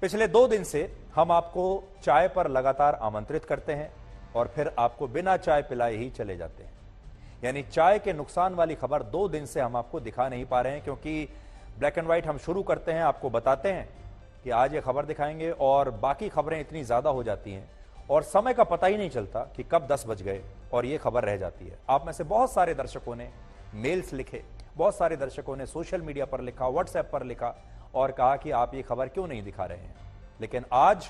पिछले 2 दिन से हम आपको चाय पर लगातार आमंत्रित करते हैं और फिर आपको बिना चाय पिलाए ही चले जाते हैं। यानी चाय के नुकसान वाली खबर 2 दिन से हम आपको दिखा नहीं पा रहे हैं, क्योंकि ब्लैक एंड व्हाइट हम शुरू करते हैं, आपको बताते हैं कि आज ये खबर दिखाएंगे और बाकी खबरें इतनी ज्यादा हो जाती हैं और समय का पता ही नहीं चलता कि कब 10 बज गए और ये खबर रह जाती है। आप में से बहुत सारे दर्शकों ने मेल्स लिखे, बहुत सारे दर्शकों ने सोशल मीडिया पर लिखा, व्हाट्सएप पर लिखा और कहा कि आप ये खबर क्यों नहीं दिखा रहे हैं। लेकिन आज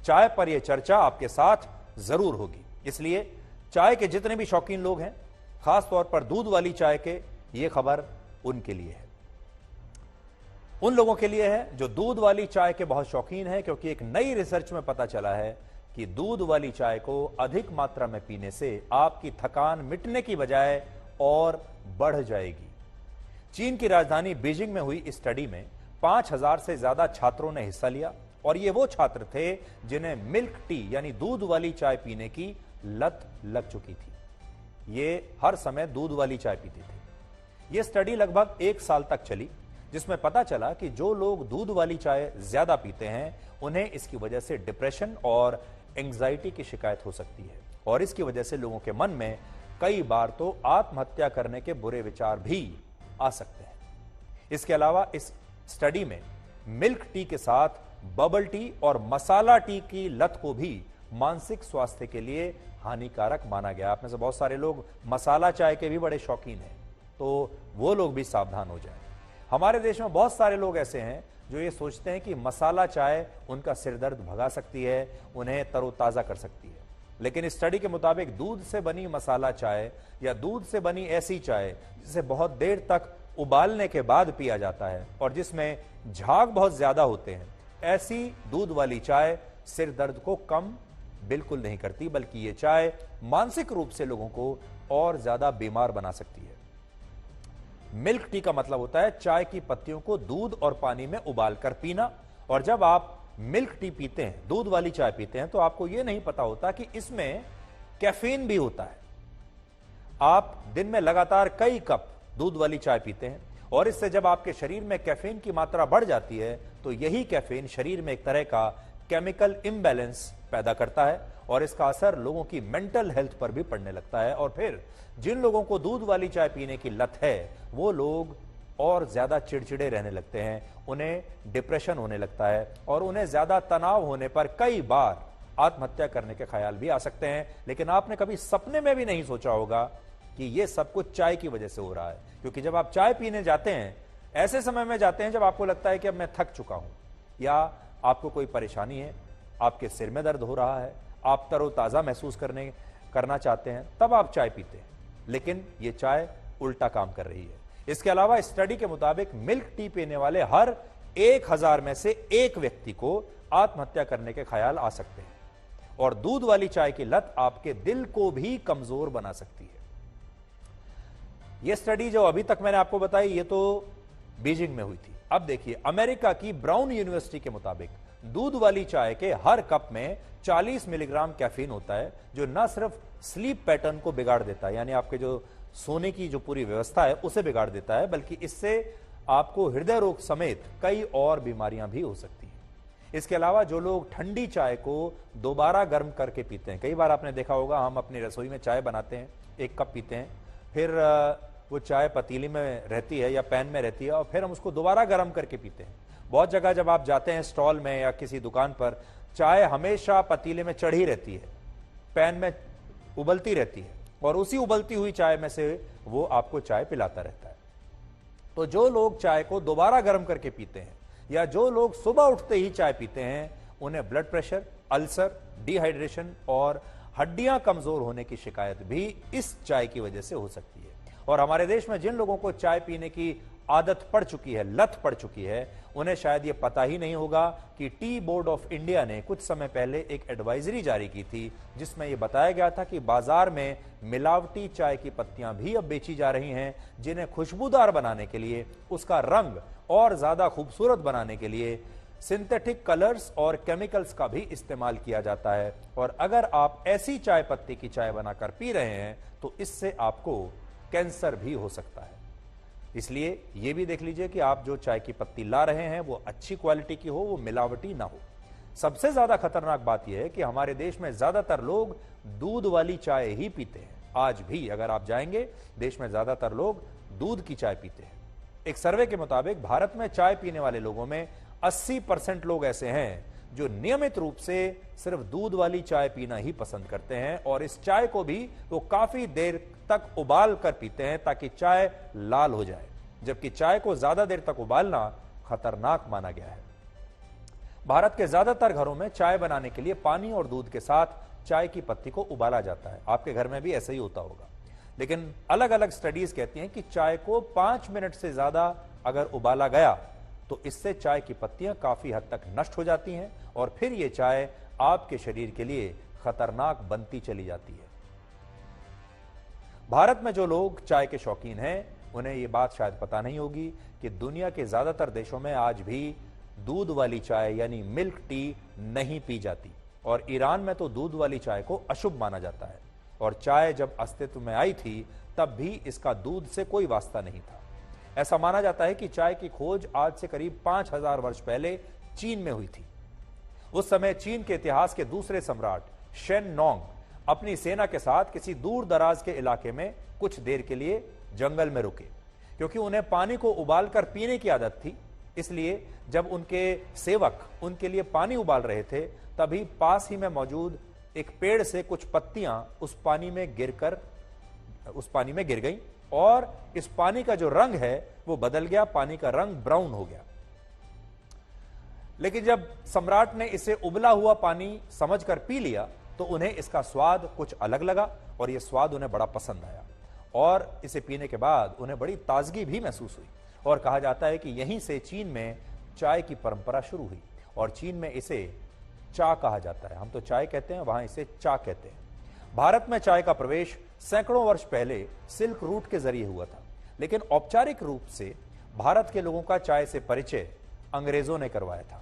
चाय पर यह चर्चा आपके साथ जरूर होगी, इसलिए चाय के जितने भी शौकीन लोग हैं, खास तौर पर दूध वाली चाय के, ये खबर उनके लिए है। उन लोगों के लिए है जो दूध वाली चाय के बहुत शौकीन हैं, क्योंकि एक नई रिसर्च में पता चला है कि दूध वाली चाय को अधिक मात्रा में पीने से आपकी थकान मिटने की बजाय और बढ़ जाएगी। चीन की राजधानी बीजिंग में हुई इस स्टडी में 5000 से ज्यादा छात्रों ने हिस्सा लिया और ये वो छात्र थे जिन्हें मिल्क टी यानी दूध वाली चाय पीने की लत लग चुकी थी। ये हर समय दूध वाली चाय पीते थे। यह स्टडी लगभग 1 साल तक चली, जिसमें पता चला कि जो लोग दूध वाली चाय ज्यादा पीते हैं उन्हें इसकी वजह से डिप्रेशन और एंग्जाइटी की शिकायत हो सकती है और इसकी वजह से लोगों के मन में कई बार तो आत्महत्या करने के बुरे विचार भी आ सकते हैं। इसके अलावा इस स्टडी में मिल्क टी के साथ बबल टी और मसाला टी की लत को भी मानसिक स्वास्थ्य के लिए हानिकारक माना गया। आप में से बहुत सारे लोग मसाला चाय के भी बड़े शौकीन हैं, तो वो लोग भी सावधान हो जाएं। हमारे देश में बहुत सारे लोग ऐसे हैं जो ये सोचते हैं कि मसाला चाय उनका सिरदर्द भगा सकती है, उन्हें तरोताजा कर सकती है। लेकिन इस स्टडी के मुताबिक दूध से बनी मसाला चाय या दूध से बनी ऐसी चाय जिसे बहुत देर तक उबालने के बाद पिया जाता है और जिसमें झाग बहुत ज्यादा होते हैं, ऐसी दूध वाली चाय सिर दर्द को कम बिल्कुल नहीं करती, बल्कि ये चाय मानसिक रूप से लोगों को और ज्यादा बीमार बना सकती है। मिल्क टी का मतलब होता है चाय की पत्तियों को दूध और पानी में उबालकर पीना, और जब आप मिल्क टी पीते हैं, दूध वाली चाय पीते हैं, तो आपको यह नहीं पता होता कि इसमें कैफीन भी होता है। आप दिन में लगातार कई कप दूध वाली चाय पीते हैं और इससे जब आपके शरीर में कैफीन की मात्रा बढ़ जाती है तो यही कैफीन शरीर में एक तरह का केमिकल इम्बैलेंस पैदा करता है और इसका असर लोगों की मेंटल हेल्थ पर भी पड़ने लगता है। और फिर जिन लोगों को दूध वाली चाय पीने की लत है वो लोग और ज्यादा चिड़चिड़े रहने लगते हैं, उन्हें डिप्रेशन होने लगता है और उन्हें ज्यादा तनाव होने पर कई बार आत्महत्या करने के ख्याल भी आ सकते हैं। लेकिन आपने कभी सपने में भी नहीं सोचा होगा कि यह सब कुछ चाय की वजह से हो रहा है, क्योंकि जब आप चाय पीने जाते हैं ऐसे समय में जाते हैं जब आपको लगता है कि अब मैं थक चुका हूं या आपको कोई परेशानी है, आपके सिर में दर्द हो रहा है, आप तरोताजा महसूस करना चाहते हैं, तब आप चाय पीते हैं। लेकिन यह चाय उल्टा काम कर रही है। इसके अलावा स्टडी के मुताबिक मिल्क टी पीने वाले हर 1000 में से 1 व्यक्ति को आत्महत्या करने के ख्याल आ सकते हैं और दूध वाली चाय की लत आपके दिल को भी कमजोर बना सकती है। यह स्टडी जो अभी तक मैंने आपको बताई, ये तो बीजिंग में हुई थी। अब देखिए, अमेरिका की ब्राउन यूनिवर्सिटी के मुताबिक दूध वाली चाय के हर कप में 40 मिलीग्राम कैफीन होता है, जो न सिर्फ स्लीप पैटर्न को बिगाड़ देता है, यानी आपके जो सोने की जो पूरी व्यवस्था है उसे बिगाड़ देता है, बल्कि इससे आपको हृदय रोग समेत कई और बीमारियां भी हो सकती हैं। इसके अलावा जो लोग ठंडी चाय को दोबारा गर्म करके पीते हैं, कई बार आपने देखा होगा हम अपनी रसोई में चाय बनाते हैं, 1 कप पीते हैं, फिर वो चाय पतीली में रहती है या पैन में रहती है और फिर हम उसको दोबारा गर्म करके पीते हैं। बहुत जगह जब आप जाते हैं स्टॉल में या किसी दुकान पर, चाय हमेशा पतीले में चढ़ी रहती है, पैन में उबलती रहती है और उसी उबलती हुई चाय में से वो आपको चाय पिलाता रहता है। तो जो लोग चाय को दोबारा गर्म करके पीते हैं या जो लोग सुबह उठते ही चाय पीते हैं, उन्हें ब्लड प्रेशर, अल्सर, डिहाइड्रेशन और हड्डियां कमजोर होने की शिकायत भी इस चाय की वजह से हो सकती है। और हमारे देश में जिन लोगों को चाय पीने की आदत पड़ चुकी है, लत पड़ चुकी है, उन्हें शायद यह पता ही नहीं होगा कि टी बोर्ड ऑफ इंडिया ने कुछ समय पहले एक एडवाइजरी जारी की थी जिसमें यह बताया गया था कि बाजार में मिलावटी चाय की पत्तियां भी अब बेची जा रही हैं, जिन्हें खुशबूदार बनाने के लिए, उसका रंग और ज्यादा खूबसूरत बनाने के लिए सिंथेटिक कलर्स और केमिकल्स का भी इस्तेमाल किया जाता है। और अगर आप ऐसी चाय पत्ती की चाय बनाकर पी रहे हैं तो इससे आपको कैंसर भी हो सकता है। इसलिए यह भी देख लीजिए कि आप जो चाय की पत्ती ला रहे हैं वो अच्छी क्वालिटी की हो, वो मिलावटी ना हो। सबसे ज्यादा खतरनाक बात यह है कि हमारे देश में ज्यादातर लोग दूध वाली चाय ही पीते हैं। आज भी अगर आप जाएंगे, देश में ज्यादातर लोग दूध की चाय पीते हैं। एक सर्वे के मुताबिक भारत में चाय पीने वाले लोगों में 80% लोग ऐसे हैं जो नियमित रूप से सिर्फ दूध वाली चाय पीना ही पसंद करते हैं, और इस चाय को भी वो काफी देर तक उबाल कर पीते हैं ताकि चाय लाल हो जाए, जबकि चाय को ज्यादा देर तक उबालना खतरनाक माना गया है। भारत के ज्यादातर घरों में चाय बनाने के लिए पानी और दूध के साथ चाय की पत्ती को उबाला जाता है। आपके घर में भी ऐसा ही होता होगा, लेकिन अलग अलग स्टडीज कहती हैं कि चाय को 5 मिनट से ज्यादा अगर उबाला गया तो इससे चाय की पत्तियां काफी हद तक नष्ट हो जाती हैं और फिर यह चाय आपके शरीर के लिए खतरनाक बनती चली जाती है। भारत में जो लोग चाय के शौकीन हैं, उन्हें यह बात शायद पता नहीं होगी कि दुनिया के ज्यादातर देशों में आज भी दूध वाली चाय यानी मिल्क टी नहीं पी जाती, और ईरान में तो दूध वाली चाय को अशुभ माना जाता है, और चाय जब अस्तित्व में आई थी तब भी इसका दूध से कोई वास्ता नहीं था। ऐसा माना जाता है कि चाय की खोज आज से करीब 5000 वर्ष पहले चीन में हुई थी। उस समय चीन के इतिहास के दूसरे सम्राट शेन नोंग अपनी सेना के साथ किसी दूर दराज के इलाके में कुछ देर के लिए जंगल में रुके, क्योंकि उन्हें पानी को उबालकर पीने की आदत थी। इसलिए जब उनके सेवक उनके लिए पानी उबाल रहे थे, तभी पास ही में मौजूद एक पेड़ से कुछ पत्तियां उस पानी में गिर गईं, और इस पानी का जो रंग है वो बदल गया, पानी का रंग ब्राउन हो गया। लेकिन जब सम्राट ने इसे उबला हुआ पानी समझकर पी लिया तो उन्हें इसका स्वाद कुछ अलग लगा, और यह स्वाद उन्हें बड़ा पसंद आया, और इसे पीने के बाद उन्हें बड़ी ताजगी भी महसूस हुई। और कहा जाता है कि यहीं से चीन में चाय की परंपरा शुरू हुई, और चीन में इसे चा कहा जाता है। हम तो चाय कहते हैं, वहां इसे चा कहते हैं। भारत में चाय का प्रवेश सैकड़ों वर्ष पहले सिल्क रूट के जरिए हुआ था, लेकिन औपचारिक रूप से भारत के लोगों का चाय से परिचय अंग्रेजों ने करवाया था।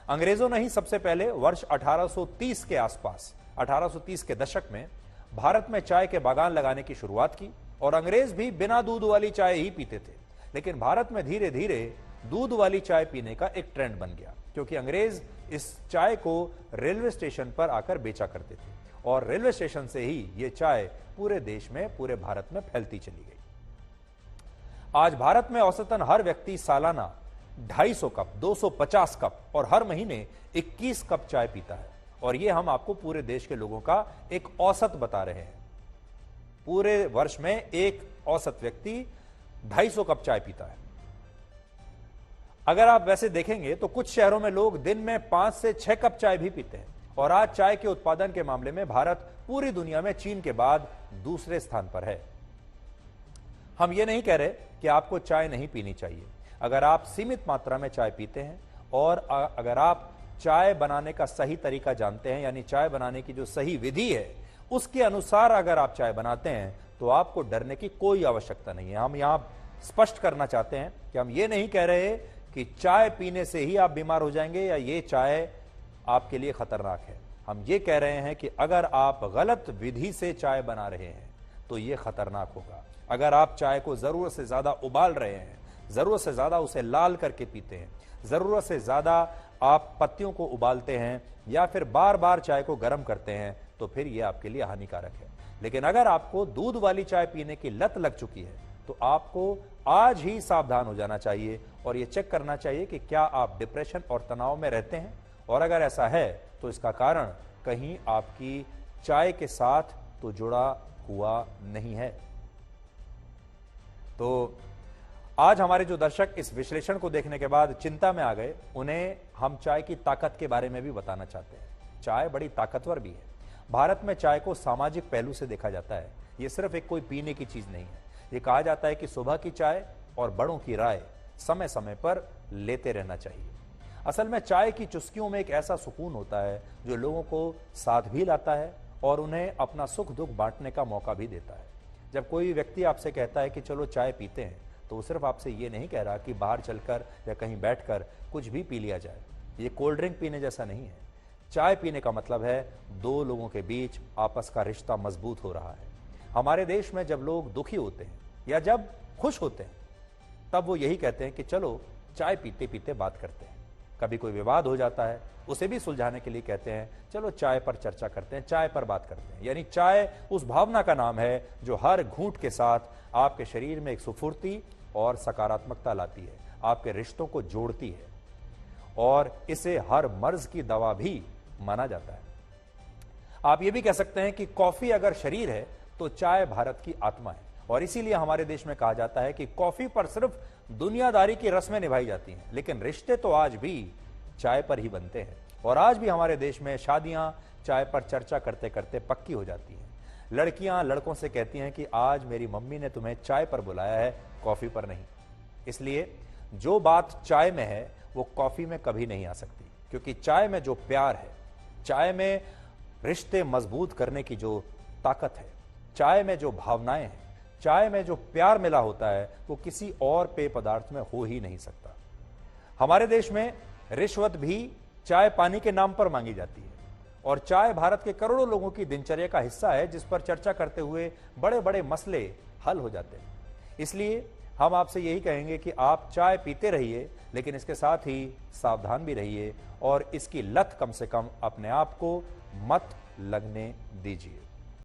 अंग्रेजों ने ही सबसे पहले वर्ष 1830 के आसपास, 1830 के दशक में भारत में चाय के बागान लगाने की शुरुआत की, और अंग्रेज भी बिना दूध वाली चाय ही पीते थे। लेकिन भारत में धीरे धीरे दूध वाली चाय पीने का एक ट्रेंड बन गया, क्योंकि अंग्रेज इस चाय को रेलवे स्टेशन पर आकर बेचा करते थे, और रेलवे स्टेशन से ही यह चाय पूरे देश में, पूरे भारत में फैलती चली गई। आज भारत में औसतन हर व्यक्ति सालाना 250 कप, 250 कप और हर महीने 21 कप चाय पीता है, और यह हम आपको पूरे देश के लोगों का एक औसत बता रहे हैं। पूरे वर्ष में एक औसत व्यक्ति 250 कप चाय पीता है। अगर आप वैसे देखेंगे तो कुछ शहरों में लोग दिन में 5 से 6 कप चाय भी पीते हैं, और आज चाय के उत्पादन के मामले में भारत पूरी दुनिया में चीन के बाद दूसरे स्थान पर है। हम ये नहीं कह रहे कि आपको चाय नहीं पीनी चाहिए। अगर आप सीमित मात्रा में चाय पीते हैं, और अगर आप चाय बनाने का सही तरीका जानते हैं, यानी चाय बनाने की जो सही विधि है उसके अनुसार अगर आप चाय बनाते हैं, तो आपको डरने की कोई आवश्यकता नहीं है। हम यहां स्पष्ट करना चाहते हैं कि हम ये नहीं कह रहे कि चाय पीने से ही आप बीमार हो जाएंगे या ये चाय आपके लिए खतरनाक है। हम ये कह रहे हैं कि अगर आप गलत विधि से चाय बना रहे हैं तो ये खतरनाक होगा। अगर आप चाय को जरूरत से ज्यादा उबाल रहे हैं, जरूरत से ज्यादा उसे लाल करके पीते हैं, जरूरत से ज्यादा आप पत्तियों को उबालते हैं, या फिर बार बार चाय को गर्म करते हैं, तो फिर यह आपके लिए हानिकारक है। लेकिन अगर आपको दूध वाली चाय पीने की लत लग चुकी है तो आपको आज ही सावधान हो जाना चाहिए, और यह चेक करना चाहिए कि क्या आप डिप्रेशन और तनाव में रहते हैं, और अगर ऐसा है तो इसका कारण कहीं आपकी चाय के साथ तो जुड़ा हुआ नहीं है। तो आज हमारे जो दर्शक इस विश्लेषण को देखने के बाद चिंता में आ गए, उन्हें हम चाय की ताकत के बारे में भी बताना चाहते हैं। चाय बड़ी ताकतवर भी है। भारत में चाय को सामाजिक पहलू से देखा जाता है। यह सिर्फ एक कोई पीने की चीज नहीं है। यह कहा जाता है कि सुबह की चाय और बड़ों की राय समय समय पर लेते रहना चाहिए। असल में चाय की चुस्कियों में एक ऐसा सुकून होता है जो लोगों को साथ भी लाता है और उन्हें अपना सुख दुख बांटने का मौका भी देता है। जब कोई व्यक्ति आपसे कहता है कि चलो चाय पीते हैं, तो वो सिर्फ आपसे ये नहीं कह रहा कि बाहर चलकर या कहीं बैठकर कुछ भी पी लिया जाए। ये कोल्ड ड्रिंक पीने जैसा नहीं है। चाय पीने का मतलब है दो लोगों के बीच आपस का रिश्ता मजबूत हो रहा है। हमारे देश में जब लोग दुखी होते हैं या जब खुश होते हैं, तब वो यही कहते हैं कि चलो चाय पीते पीते बात करते हैं। कभी कोई विवाद हो जाता है, उसे भी सुलझाने के लिए कहते हैं चलो चाय पर चर्चा करते हैं, चाय पर बात करते हैं। यानी चाय उस भावना का नाम है जो हर घूंट के साथ आपके शरीर में एक सुफुर्ती और सकारात्मकता लाती है, आपके रिश्तों को जोड़ती है, और इसे हर मर्ज की दवा भी माना जाता है। आप ये भी कह सकते हैं कि कॉफी अगर शरीर है तो चाय भारत की आत्मा है, और इसीलिए हमारे देश में कहा जाता है कि कॉफी पर सिर्फ दुनियादारी की रस्में निभाई जाती हैं, लेकिन रिश्ते तो आज भी चाय पर ही बनते हैं। और आज भी हमारे देश में शादियां चाय पर चर्चा करते करते पक्की हो जाती हैं। लड़कियां लड़कों से कहती हैं कि आज मेरी मम्मी ने तुम्हें चाय पर बुलाया है, कॉफी पर नहीं। इसलिए जो बात चाय में है वो कॉफी में कभी नहीं आ सकती, क्योंकि चाय में जो प्यार है, चाय में रिश्ते मजबूत करने की जो ताकत है, चाय में जो भावनाएं हैं, चाय में जो प्यार मिला होता है, वो किसी और पेय पदार्थ में हो ही नहीं सकता। हमारे देश में रिश्वत भी चाय पानी के नाम पर मांगी जाती है, और चाय भारत के करोड़ों लोगों की दिनचर्या का हिस्सा है, जिस पर चर्चा करते हुए बड़े बड़े मसले हल हो जाते हैं। इसलिए हम आपसे यही कहेंगे कि आप चाय पीते रहिए, लेकिन इसके साथ ही सावधान भी रहिए, और इसकी लत कम से कम अपने आप को मत लगने दीजिए।